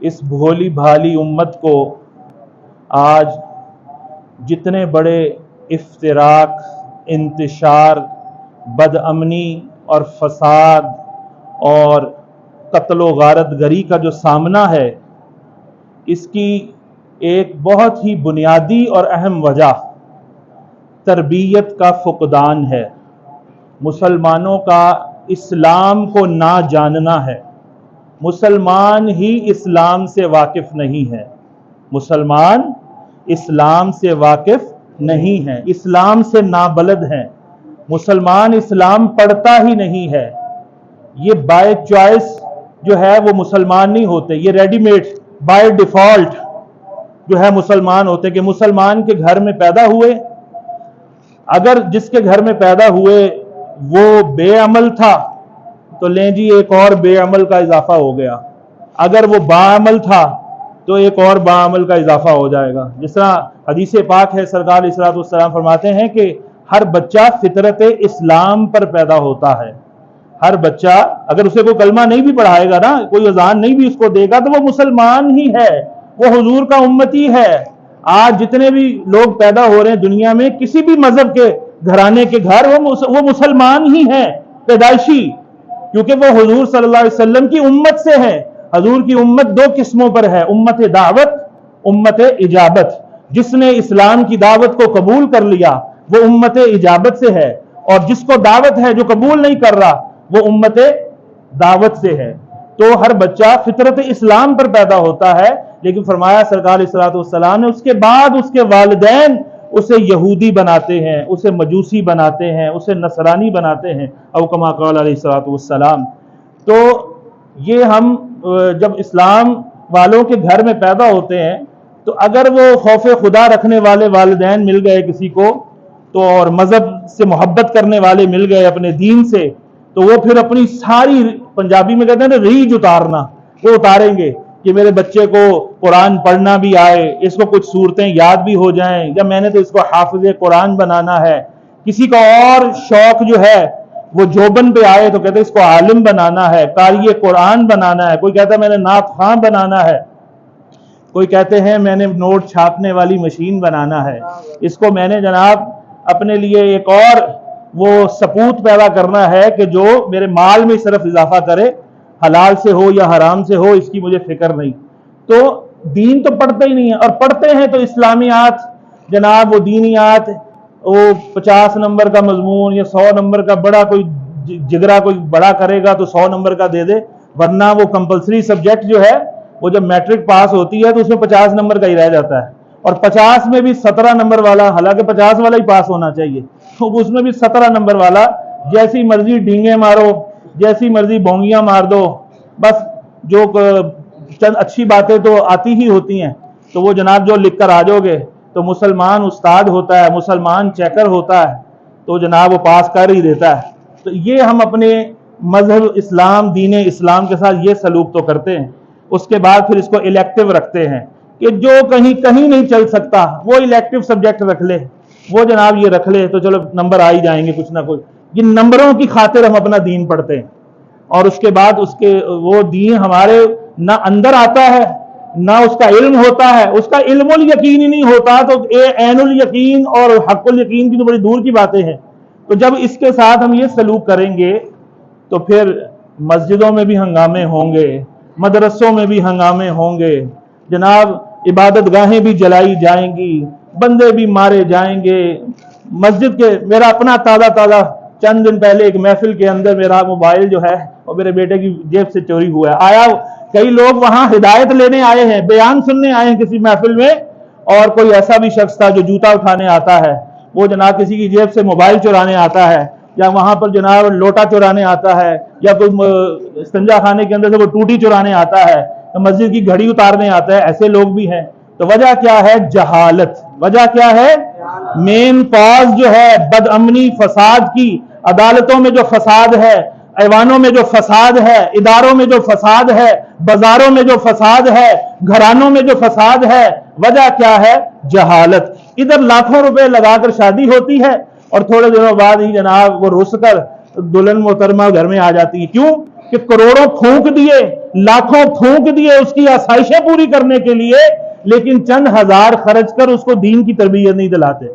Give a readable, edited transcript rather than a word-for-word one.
اس بھولی بھالی امت کو آج جتنے بڑے افتراق، انتشار، بد امنی اور فساد اور قتل و غارت گری کا جو سامنا ہے، اس کی ایک بہت ہی بنیادی اور اہم وجہ تربیت کا فقدان ہے۔ مسلمانوں کا اسلام کو نہ جاننا ہے۔ مسلمان ہی اسلام سے واقف نہیں ہے۔ مسلمان اسلام سے واقف نہیں ہے، اسلام سے نابلد ہیں۔ مسلمان اسلام پڑھتا ہی نہیں ہے۔ یہ بائی چوائس جو ہے وہ مسلمان نہیں ہوتے، یہ ریڈی میڈ بائی ڈیفالٹ جو ہے مسلمان ہوتے کہ مسلمان کے گھر میں پیدا ہوئے، اگر جس کے گھر میں پیدا ہوئے وہ بے عمل تھا تو لیں جی ایک اور بے عمل کا اضافہ ہو گیا، اگر وہ باعمل تھا تو ایک اور باعمل کا اضافہ ہو جائے گا۔ جس طرح حدیث پاک ہے، سرکار علیہ الصلوۃ والسلام فرماتے ہیں کہ ہر بچہ فطرت اسلام پر پیدا ہوتا ہے۔ ہر بچہ اگر اسے کوئی کلمہ نہیں بھی پڑھائے گا نا، کوئی اذان نہیں بھی اس کو دے گا، تو وہ مسلمان ہی ہے، وہ حضور کا امتی ہے۔ آج جتنے بھی لوگ پیدا ہو رہے ہیں دنیا میں کسی بھی مذہب کے گھرانے کے گھر، وہ مسلمان ہی ہیں پیدائشی، کیونکہ وہ حضور صلی اللہ علیہ وسلم کی امت سے ہے۔ حضور کی امت دو قسموں پر ہے، امت دعوت، امت اجابت۔ جس نے اسلام کی دعوت کو قبول کر لیا وہ امت اجابت سے ہے، اور جس کو دعوت ہے جو قبول نہیں کر رہا وہ امت دعوت سے ہے۔ تو ہر بچہ فطرت اسلام پر پیدا ہوتا ہے، لیکن فرمایا سرکار علیہ الصلوۃ والسلام نے اس کے بعد اس کے والدین اسے یہودی بناتے ہیں، اسے مجوسی بناتے ہیں، اسے نصرانی بناتے ہیں، او کما قال علیہ الصلوۃ والسلام۔ تو یہ ہم جب اسلام والوں کے گھر میں پیدا ہوتے ہیں تو اگر وہ خوف خدا رکھنے والے والدین مل گئے کسی کو تو، اور مذہب سے محبت کرنے والے مل گئے اپنے دین سے، تو وہ پھر اپنی ساری، پنجابی میں کہتے ہیں نا ریج اتارنا، وہ اتاریں گے کہ میرے بچے کو قرآن پڑھنا بھی آئے، اس کو کچھ صورتیں یاد بھی ہو جائیں، یا میں نے تو اس کو حافظ قرآن بنانا ہے۔ کسی کا اور شوق جو ہے وہ جوبن پہ آئے تو کہتے ہیں اس کو عالم بنانا ہے، قاری قرآن بنانا ہے، کوئی کہتا ہے میں نے نعت خواں بنانا ہے، کوئی کہتے ہیں میں نے نوٹ چھاپنے والی مشین بنانا ہے، اس کو میں نے جناب اپنے لیے ایک اور وہ سپوت پیدا کرنا ہے کہ جو میرے مال میں صرف اضافہ کرے، حلال سے ہو یا حرام سے ہو اس کی مجھے فکر نہیں۔ تو دین تو پڑھتے ہی نہیں ہے، اور پڑھتے ہیں تو اسلامیات جناب، وہ دینیات، وہ 50 نمبر کا مضمون یا 100 نمبر کا، بڑا کوئی جگرا کوئی بڑا کرے گا تو 100 نمبر کا دے دے، ورنہ وہ کمپلسری سبجیکٹ جو ہے وہ جب میٹرک پاس ہوتی ہے تو اس میں 50 نمبر کا ہی رہ جاتا ہے، اور 50 میں بھی 17 نمبر والا، حالانکہ 50 والا ہی پاس ہونا چاہیے، تو اس میں بھی 17 نمبر والا جیسی مرضی ڈینگے مارو، جیسی مرضی بونگیاں مار دو، بس جو چند اچھی باتیں تو آتی ہی ہوتی ہیں، تو وہ جناب جو لکھ کر آ جاؤ گے تو مسلمان استاد ہوتا ہے، مسلمان چیکر ہوتا ہے، تو جناب وہ پاس کر ہی دیتا ہے۔ تو یہ ہم اپنے مذہب اسلام، دین اسلام کے ساتھ یہ سلوک تو کرتے ہیں۔ اس کے بعد پھر اس کو الیکٹیو رکھتے ہیں کہ جو کہیں نہیں چل سکتا وہ الیکٹیو سبجیکٹ رکھ لے، وہ جناب یہ رکھ لے تو چلو نمبر آ ہی جائیں گے کچھ نہ کچھ۔ یہ نمبروں کی خاطر ہم اپنا دین پڑھتے ہیں، اور اس کے بعد اس کے وہ دین ہمارے نہ اندر آتا ہے نہ اس کا علم ہوتا ہے، اس کا علم الیقین ہی نہیں ہوتا، تو عین الیقین اور حق الیقین کی تو بڑی دور کی باتیں ہیں۔ تو جب اس کے ساتھ ہم یہ سلوک کریں گے تو پھر مسجدوں میں بھی ہنگامے ہوں گے، مدرسوں میں بھی ہنگامے ہوں گے، جناب عبادت گاہیں بھی جلائی جائیں گی، بندے بھی مارے جائیں گے۔ مسجد کے میرا اپنا تازہ چند دن پہلے ایک محفل کے اندر میرا موبائل جو ہے وہ میرے بیٹے کی جیب سے چوری ہوا ہے۔ آیا کئی لوگ وہاں ہدایت لینے آئے ہیں، بیان سننے آئے ہیں کسی محفل میں، اور کوئی ایسا بھی شخص تھا جو جوتا اٹھانے آتا ہے، وہ جناب کسی کی جیب سے موبائل چورانے آتا ہے، یا وہاں پر جناب لوٹا چورانے آتا ہے، یا کوئی استنجا خانے کے اندر سے وہ ٹوٹی چورانے آتا ہے، مسجد کی گھڑی اتارنے آتا ہے، ایسے لوگ بھی ہیں۔ تو وجہ کیا ہے؟ جہالت۔ وجہ کیا ہے؟ مین کاز جو ہے بد امنی فساد کی، عدالتوں میں جو فساد ہے، ایوانوں میں جو فساد ہے، اداروں میں جو فساد ہے، بازاروں میں جو فساد ہے، گھرانوں میں جو فساد ہے، وجہ کیا ہے؟ جہالت۔ ادھر لاکھوں روپے لگا کر شادی ہوتی ہے اور تھوڑے دنوں بعد ہی جناب وہ رس کر دلہن محترمہ گھر میں آ جاتی ہے۔ کیوں؟ کہ کہ کروڑوں پھونک دیے، لاکھوں پھونک دیے اس کی آسائشیں پوری کرنے کے لیے، لیکن چند ہزار خرچ کر اس کو دین کی تربیت نہیں دلاتے۔